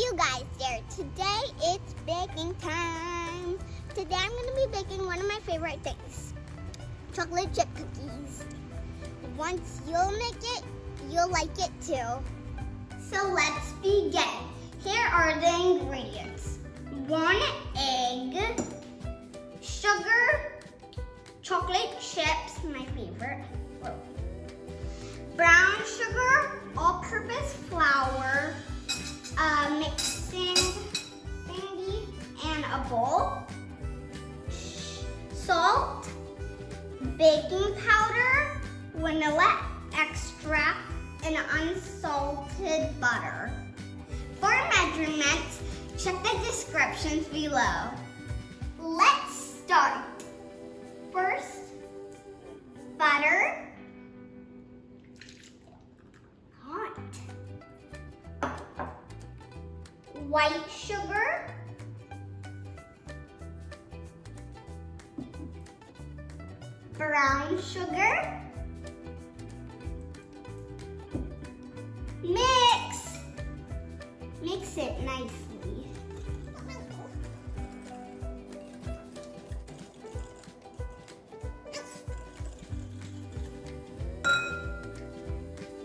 you guys there. Today it's baking time. Today I'm going to be baking one of my favorite things, chocolate chip cookies. Once you'll make it, you'll like it too. So let's begin. Here are the ingredients. 1 egg, sugar, chocolate chips, my favorite, brown sugar, all-purpose flour, mixing thingy, and a bowl, salt, baking powder, vanilla extract, and unsalted butter. For measurements, check the descriptions below. Let's start. First, butter. Hot. White sugar. Brown sugar. Mix it nicely.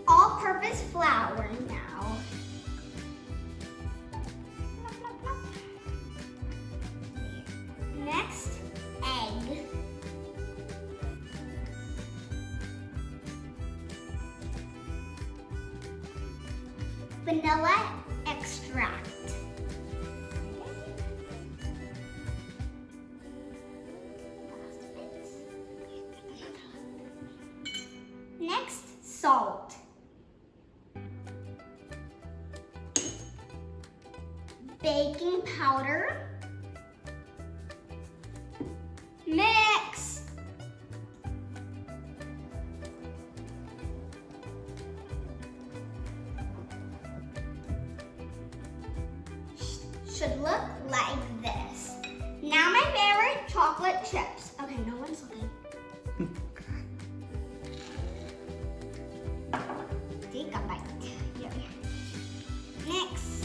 All-purpose flour now. Next, egg. Vanilla extract. Next, salt. Baking powder. Mix. Should look like this. Now my favorite, chocolate chips. Okay, no one's looking. Take a bite. Here. Next.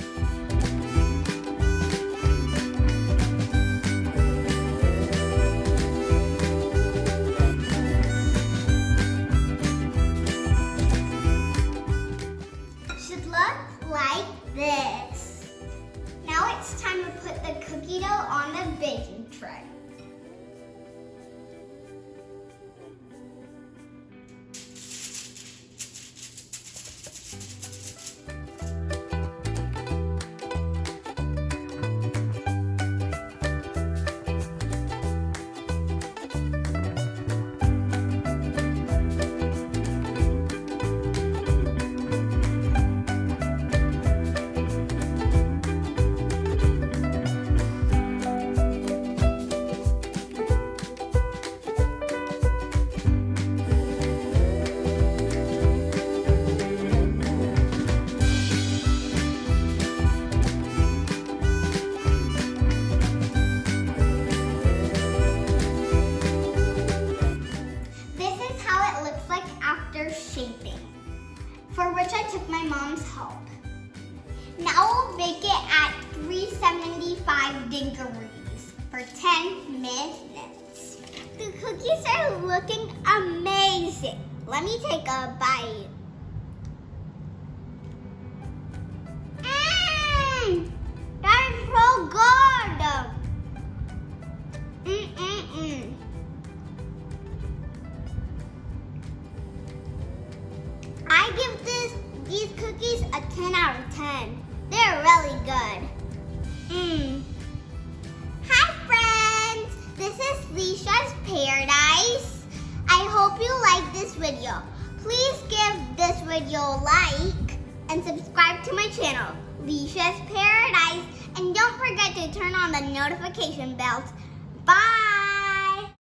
Should look like this. Now it's time to put the cookie dough on the baking tray. Shaping, for which I took my mom's help. Now we'll bake it at 375 degrees for 10 minutes. The cookies are looking amazing. Let me take a bite. That is so good. I give these cookies a 10 out of 10. They're really good. Hi friends, this is Leisha's Paradise. I hope you like this video. Please give this video a like and subscribe to my channel, Leisha's Paradise. And don't forget to turn on the notification bells. Bye!